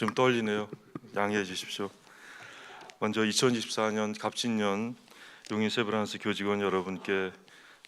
좀 떨리네요. 양해해 주십시오. 먼저 2024년 갑진년 용인 세브란스 교직원 여러분께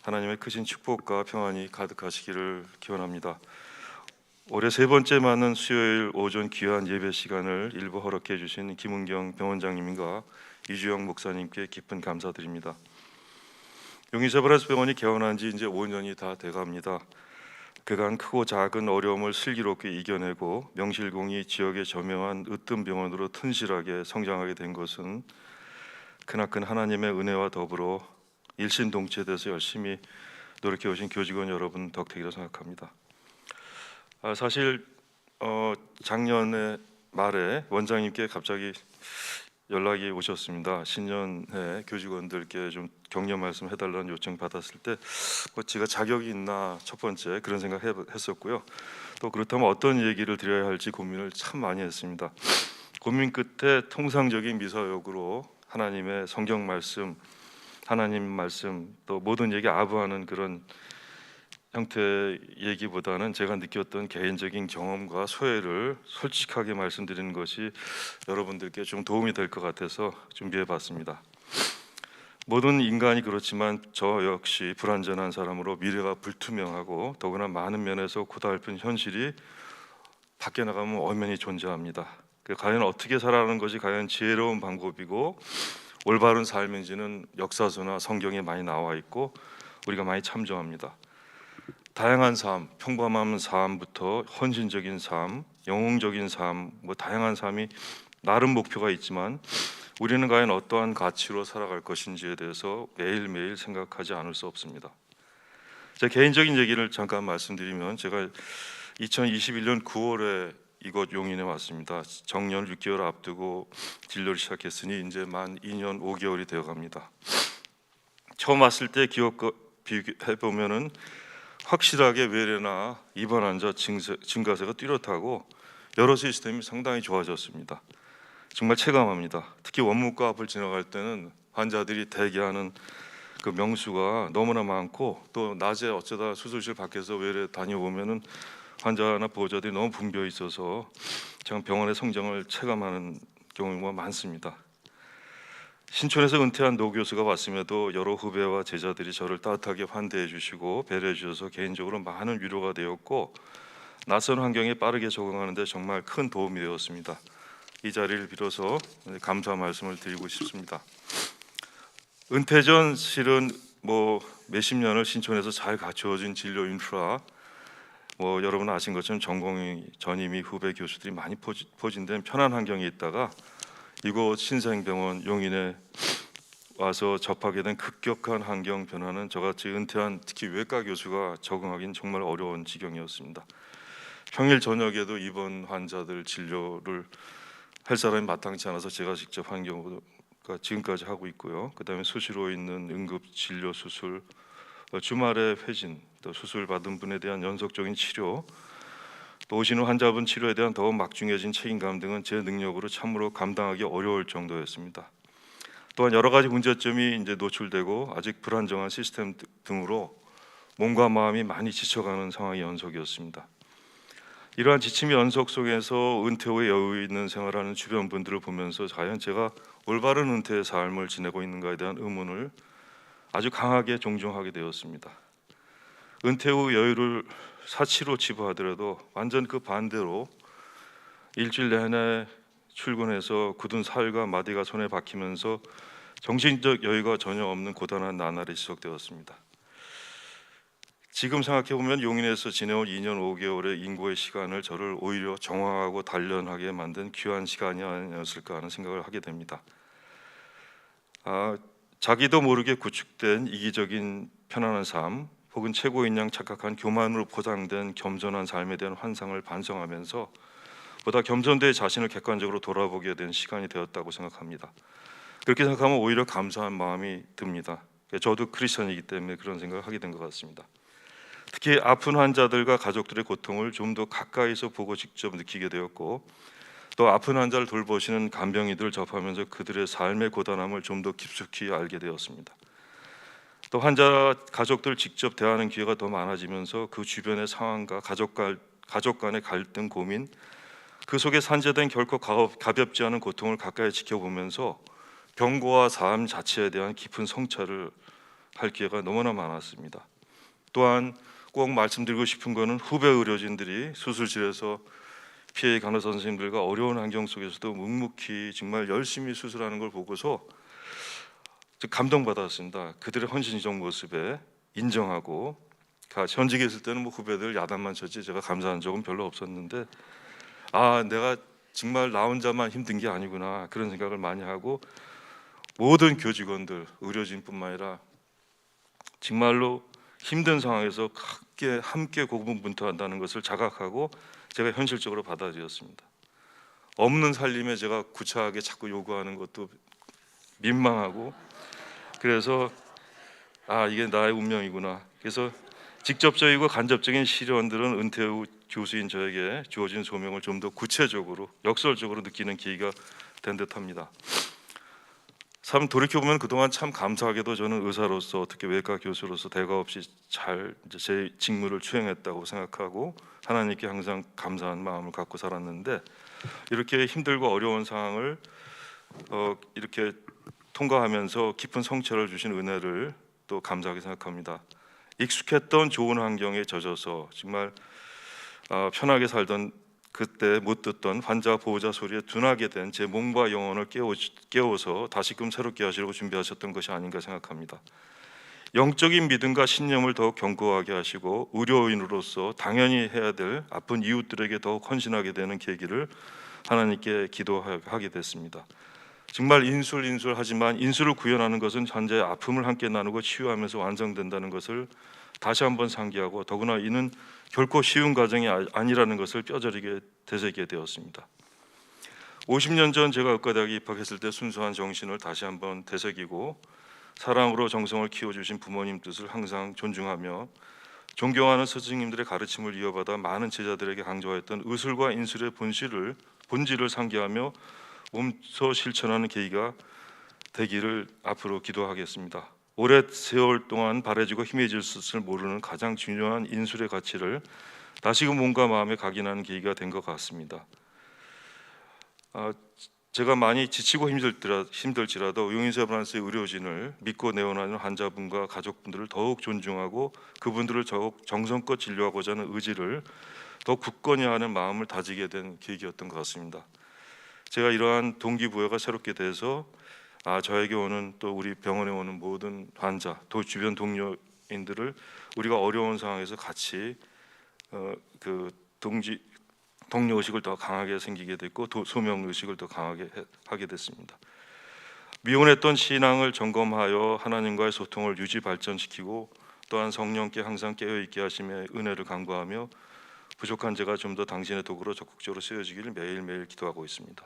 하나님의 크신 축복과 평안이 가득하시기를 기원합니다. 올해 세 번째 맞는 수요일 오전 귀한 예배 시간을 일부 허락해 주신 김은경 병원장님과 이주영 목사님께 깊은 감사드립니다. 용인 세브란스 병원이 개원한 지 이제 5년이 다 돼갑니다. 그간 크고 작은 어려움을 슬기롭게 이겨내고 명실공히 지역의 저명한 으뜸 병원으로 튼실하게 성장하게 된 것은 크나큰 하나님의 은혜와 더불어 일신동체돼서 열심히 노력해 오신 교직원 여러분 덕택이라고 생각합니다. 사실 작년에 말에 원장님께 갑자기 연락이 오셨습니다. 신년에 교직원들께 좀 격려 말씀 해달라는 요청 받았을 때 제가 자격이 있나 첫 번째 그런 생각 했었고요. 또 그렇다면 어떤 얘기를 드려야 할지 고민을 참 많이 했습니다. 고민 끝에 통상적인 미사역으로 하나님의 성경 말씀, 하나님 말씀 또 모든 얘기 아부하는 그런 형태의 얘기보다는 제가 느꼈던 개인적인 경험과 소회를 솔직하게 말씀드리는 것이 여러분들께 좀 도움이 될 것 같아서 준비해 봤습니다. 모든 인간이 그렇지만 저 역시 불완전한 사람으로 미래가 불투명하고 더구나 많은 면에서 고달픈 현실이 밖에 나가면 엄연히 존재합니다. 과연 어떻게 살아가는 것이 과연 지혜로운 방법이고 올바른 삶인지는 역사서나 성경에 많이 나와 있고 우리가 많이 참조합니다. 다양한 삶, 평범한 삶부터 헌신적인 삶, 영웅적인 삶, 다양한 삶이 나름 목표가 있지만 우리는 과연 어떠한 가치로 살아갈 것인지에 대해서 매일매일 생각하지 않을 수 없습니다. 제 개인적인 얘기를 잠깐 말씀드리면 제가 2021년 9월에 이곳 용인에 왔습니다. 정년 6개월 앞두고 진료를 시작했으니 이제 만 2년 5개월이 되어갑니다. 처음 왔을 때 비교해 보면은 확실하게 외래나 입원 환자 증가세가 뚜렷하고 여러 시스템이 상당히 좋아졌습니다. 정말 체감합니다. 특히 원무과 앞을 지나갈 때는 환자들이 대기하는 그 명수가 너무나 많고 또 낮에 어쩌다 수술실 밖에서 외래 다녀보면은 환자나 보호자들이 너무 붐벼 있어서 제가 병원의 성장을 체감하는 경우가 많습니다. 신촌에서 은퇴한 노 교수가 왔음에도 여러 후배와 제자들이 저를 따뜻하게 환대해 주시고 배려해 주셔서 개인적으로 많은 위로가 되었고 낯선 환경에 빠르게 적응하는 데 정말 큰 도움이 되었습니다. 이 자리를 빌어서 감사 말씀을 드리고 싶습니다. 은퇴 전 실은 몇십 년을 신촌에서 잘 갖추어진 진료 인프라 여러분 아신 것처럼 전공의 전임의 후배 교수들이 많이 포진된 편한 환경에 있다가 이곳 신생병원 용인에 와서 접하게 된 급격한 환경 변화는 저같이 은퇴한 특히 외과 교수가 적응하기는 정말 어려운 지경이었습니다. 평일 저녁에도 입원 환자들 진료를 할 사람이 마땅치 않아서 제가 직접 한 경우가 지금까지 하고 있고요. 그다음에 수시로 있는 응급 진료 수술, 주말에 회진, 또 수술 받은 분에 대한 연속적인 치료, 또 오시는 환자분 치료에 대한 더욱 막중해진 책임감 등은 제 능력으로 참으로 감당하기 어려울 정도였습니다. 또한 여러 가지 문제점이 이제 노출되고 아직 불안정한 시스템 등으로 몸과 마음이 많이 지쳐가는 상황이 연속이었습니다. 이러한 지침의 연속 속에서 은퇴 후에 여유 있는 생활하는 주변 분들을 보면서 과연 제가 올바른 은퇴의 삶을 지내고 있는가에 대한 의문을 아주 강하게 종종하게 되었습니다. 은퇴 후 여유를 사치로 치부하더라도 완전 그 반대로 일주일 내내 출근해서 굳은 살과 마디가 손에 박히면서 정신적 여유가 전혀 없는 고단한 나날이 지속되었습니다. 지금 생각해 보면 용인에서 지내온 2년 5개월의 인고의 시간을 저를 오히려 정화하고 단련하게 만든 귀한 시간이 아니었을까 하는 생각을 하게 됩니다. 자기도 모르게 구축된 이기적인 편안한 삶 혹은 최고인 양 착각한 교만으로 포장된 겸손한 삶에 대한 환상을 반성하면서 보다 겸손되어 자신을 객관적으로 돌아보게 된 시간이 되었다고 생각합니다. 그렇게 생각하면 오히려 감사한 마음이 듭니다. 저도 크리스천이기 때문에 그런 생각을 하게 된 것 같습니다. 특히 아픈 환자들과 가족들의 고통을 좀 더 가까이서 보고 직접 느끼게 되었고 또 아픈 환자를 돌보시는 간병인들을 접하면서 그들의 삶의 고단함을 좀 더 깊숙이 알게 되었습니다. 또 환자 가족들 직접 대하는 기회가 더 많아지면서 그 주변의 상황과 가족 간의 갈등, 고민, 그 그 속에 산재된 결코 가볍지 않은 고통을 가까이 지켜보면서 병고와 삶 자체에 대한 깊은 성찰을 할 기회가 너무나 많았습니다. 또한 꼭 말씀드리고 싶은 것은 후배 의료진들이 수술실에서 피해 간호사 선생님들과 어려운 환경 속에서도 묵묵히 정말 열심히 수술하는 걸 보고서 감동받았습니다. 그들의 헌신적 모습에 인정하고, 현직에 있을 때는 뭐 후배들 야단만 쳤지 제가 감사한 적은 별로 없었는데, 내가 정말 나 혼자만 힘든 게 아니구나, 그런 생각을 많이 하고, 모든 교직원들, 의료진뿐만 아니라 정말로 힘든 상황에서 함께 고군분투한다는 것을 자각하고 제가 현실적으로 받아들였습니다. 없는 살림에 제가 구차하게 자꾸 요구하는 것도 민망하고, 그래서 이게 나의 운명이구나. 그래서 직접적이고 간접적인 시련들은 은퇴 후 교수인 저에게 주어진 소명을 좀 더 구체적으로 역설적으로 느끼는 계기가 된 듯합니다. 참 돌이켜보면 그동안 참 감사하게도 저는 의사로서, 특히 외과 교수로서 대가 없이 잘 제 직무를 수행했다고 생각하고 하나님께 항상 감사한 마음을 갖고 살았는데, 이렇게 힘들고 어려운 상황을 이렇게 통과하면서 깊은 성찰을 주신 은혜를 또 감사하게 생각합니다. 익숙했던 좋은 환경에 젖어서 정말 편하게 살던 그때 못 듣던 환자 보호자 소리에 둔하게 된 제 몸과 영혼을 깨워서 다시금 새롭게 하시려고 준비하셨던 것이 아닌가 생각합니다. 영적인 믿음과 신념을 더욱 견고하게 하시고 의료인으로서 당연히 해야 될 아픈 이웃들에게 더욱 헌신하게 되는 계기를 하나님께 기도하게 됐습니다. 정말 인술하지만 인술을 구현하는 것은 현재 아픔을 함께 나누고 치유하면서 완성된다는 것을 다시 한번 상기하고, 더구나 이는 결코 쉬운 과정이 아니라는 것을 뼈저리게 되새기게 되었습니다. 50년 전 제가 의과대학에 입학했을 때 순수한 정신을 다시 한번 되새기고, 사랑으로 정성을 키워주신 부모님 뜻을 항상 존중하며 존경하는 스승님들의 가르침을 이어받아 많은 제자들에게 강조했던 의술과 인술의 본질을 상기하며 몸소 실천하는 계기가 되기를 앞으로 기도하겠습니다. 오랜 세월 동안 바래지고 희미해질 줄 모르는 가장 중요한 인술의 가치를 다시금 몸과 마음에 각인하는 계기가 된 것 같습니다. 제가 많이 지치고 힘들지라도 용인세브란스의 의료진을 믿고 내원하는 환자분과 가족분들을 더욱 존중하고 그분들을 더욱 정성껏 진료하고자 하는 의지를 더 굳건히 하는 마음을 다지게 된 계기였던 것 같습니다. 제가 이러한 동기부여가 새롭게 돼서 저에게 오는, 또 우리 병원에 오는 모든 환자, 또 주변 동료인들을 우리가 어려운 상황에서 같이 동료 의식을 더 강하게 생기게 됐고, 소명 의식을 더 강하게 하게 됐습니다. 미온했던 신앙을 점검하여 하나님과의 소통을 유지 발전시키고, 또한 성령께 항상 깨어 있게 하심의 은혜를 간구하며 부족한 제가 좀 더 당신의 도구로 적극적으로 쓰여지기를 매일매일 기도하고 있습니다.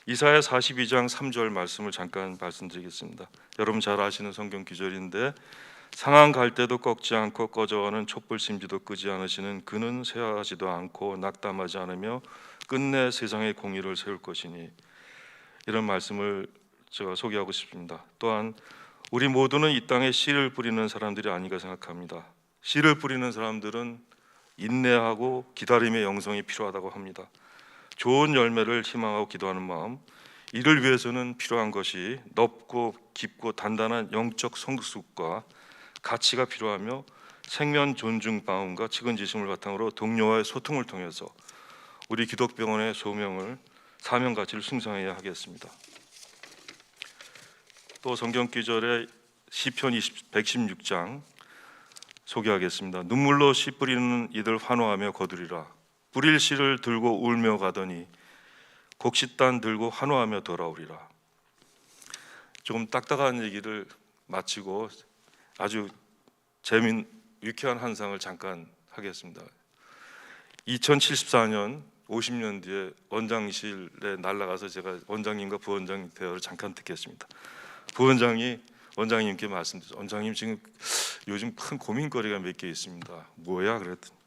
이사야 42장 3절 말씀을 잠깐 말씀드리겠습니다. 여러분 잘 아시는 성경 구절인데, 상한 갈 때도 꺾지 않고 꺼져가는 촛불 심지도 끄지 않으시는 그는 쇠하지도 않고 낙담하지 않으며 끝내 세상의 공의를 세울 것이니, 이런 말씀을 제가 소개하고 싶습니다. 또한 우리 모두는 이 땅에 씨를 뿌리는 사람들이 아닌가 생각합니다. 씨를 뿌리는 사람들은 인내하고 기다림의 영성이 필요하다고 합니다. 좋은 열매를 희망하고 기도하는 마음, 이를 위해서는 필요한 것이 넓고 깊고 단단한 영적 성숙과 가치가 필요하며, 생명 존중 마음과 측은지심을 바탕으로 동료와의 소통을 통해서 우리 기독병원의 사명 가치를 승성해야 하겠습니다. 또 성경 구절에 시편 116장 소개하겠습니다. 눈물로 씨 뿌리는 이들 환호하며 거두리라. 뿌릴 씨를 들고 울며 가더니 곡식단 들고 환호하며 돌아오리라. 조금 딱딱한 얘기를 마치고 아주 유쾌한 한상을 잠깐 하겠습니다. 2074년 50년 뒤에 원장실에 날아가서 제가 원장님과 부원장 대화를 잠깐 듣겠습니다. 부원장이 원장님께 말씀드렸어요. 원장님, 지금 요즘 큰 고민거리가 몇 개 있습니다. 뭐야? 그랬더니,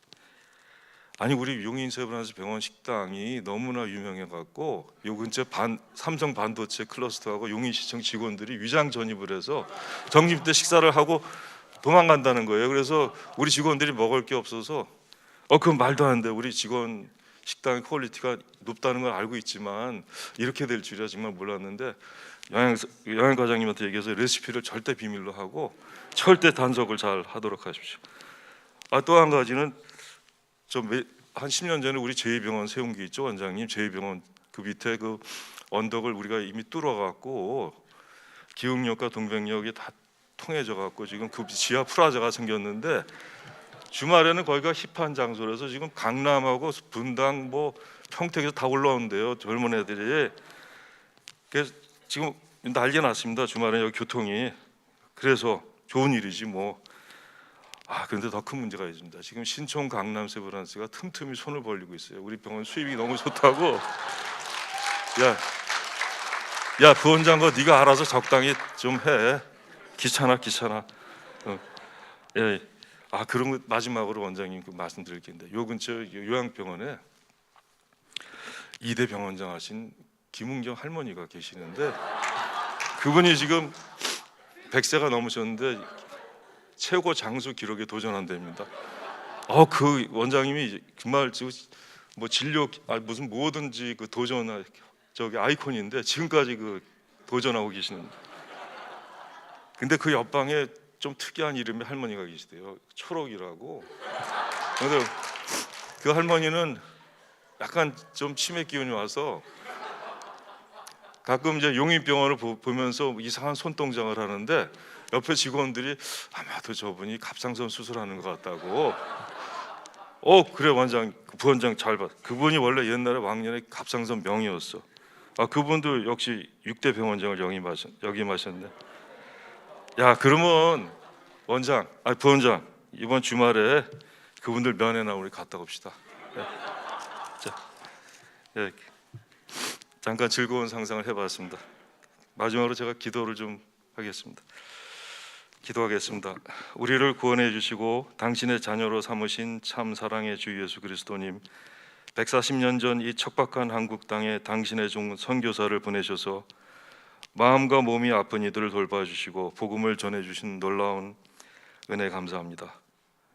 아니 우리 용인세브란스 병원 식당이 너무나 유명해갖고 요 근처 삼성 반도체 클러스터하고 용인시청 직원들이 위장 전입을 해서 점심 때 식사를 하고 도망간다는 거예요. 그래서 우리 직원들이 먹을 게 없어서 그건 말도 안 돼. 우리 직원 식당의 퀄리티가 높다는 걸 알고 있지만 이렇게 될 줄이야 정말 몰랐는데, 영양 과장님한테 얘기해서 레시피를 절대 비밀로 하고 절대 단속을 잘 하도록 하십시오. 또 한 가지는 한 10년 전에 우리 제2병원 세운 게 있죠, 원장님. 제2병원 그 밑에 그 언덕을 우리가 이미 뚫어갖고 기흥역과 동백역이 다 통해져갖고 지금 그 지하 프라자가 생겼는데, 주말에는 거기가 힙한 장소라서 지금 강남하고 분당 뭐 평택에서 다 올라오는데요, 젊은 애들이. 그래서 지금 난리 났습니다, 주말에 여기 교통이. 그래서 좋은 일이지 뭐. 그런데 더 큰 문제가 있습니다. 지금 신촌 강남 세브란스가 틈틈이 손을 벌리고 있어요. 우리 병원 수입이 너무 좋다고. 야 부원장, 거 네가 알아서 적당히 좀 해. 귀찮아. 예. 그런 거 마지막으로 원장님 말씀드릴 게 있는데, 요 근처 요양병원에 2대 병원장 하신 김은경 할머니가 계시는데, 그분이 지금 100세가 넘으셨는데 최고 장수 기록에 도전한답니다. 그 원장님이 정말 뭐 진료 무슨 뭐든지 그 도전 아이콘인데 지금까지 그 도전하고 계시는. 근데 그 옆방에 좀 특이한 이름의 할머니가 계시대요. 초록이라고. 근데 그 할머니는 약간 좀 치매 기운이 와서 가끔 이제 용인병원을 보면서 이상한 손동작을 하는데, 옆에 직원들이 아마도 저분이 갑상선 수술하는 것 같다고. 그래 원장, 부원장 잘 봐. 그분이 원래 옛날에 왕년에 갑상선 명이었어. 그분도 역시 6대 병원장을 역임하셨네. 그러면 원장, 부원장, 이번 주말에 그분들 면회나 우리 갔다 옵시다. 잠깐 즐거운 상상을 해봤습니다. 마지막으로 제가 기도를 좀 하겠습니다. 기도하겠습니다. 우리를 구원해 주시고 당신의 자녀로 삼으신 참 사랑의 주 예수 그리스도님, 140년 전 이 척박한 한국 땅에 당신의 종 선교사를 보내셔서 마음과 몸이 아픈 이들을 돌봐주시고 복음을 전해주신 놀라운 은혜 감사합니다.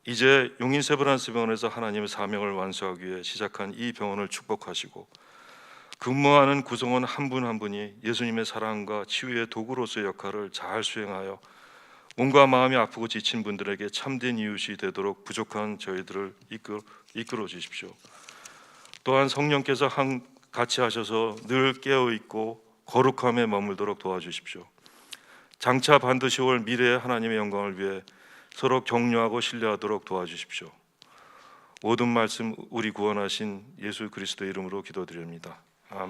이제 용인 세브란스 병원에서 하나님의 사명을 완수하기 위해 시작한 이 병원을 축복하시고, 근무하는 구성원 한 분 한 분이 예수님의 사랑과 치유의 도구로서의 역할을 잘 수행하여 몸과 마음이 아프고 지친 분들에게 참된 이웃이 되도록 부족한 저희들을 이끌어 주십시오. 또한 성령께서 같이 하셔서 늘 깨어 있고 거룩함에 머물도록 도와주십시오. 장차 반드시 올 미래의 하나님의 영광을 위해 서로 격려하고 신뢰하도록 도와주십시오. 모든 말씀 우리 구원하신 예수 그리스도의 이름으로 기도드립니다.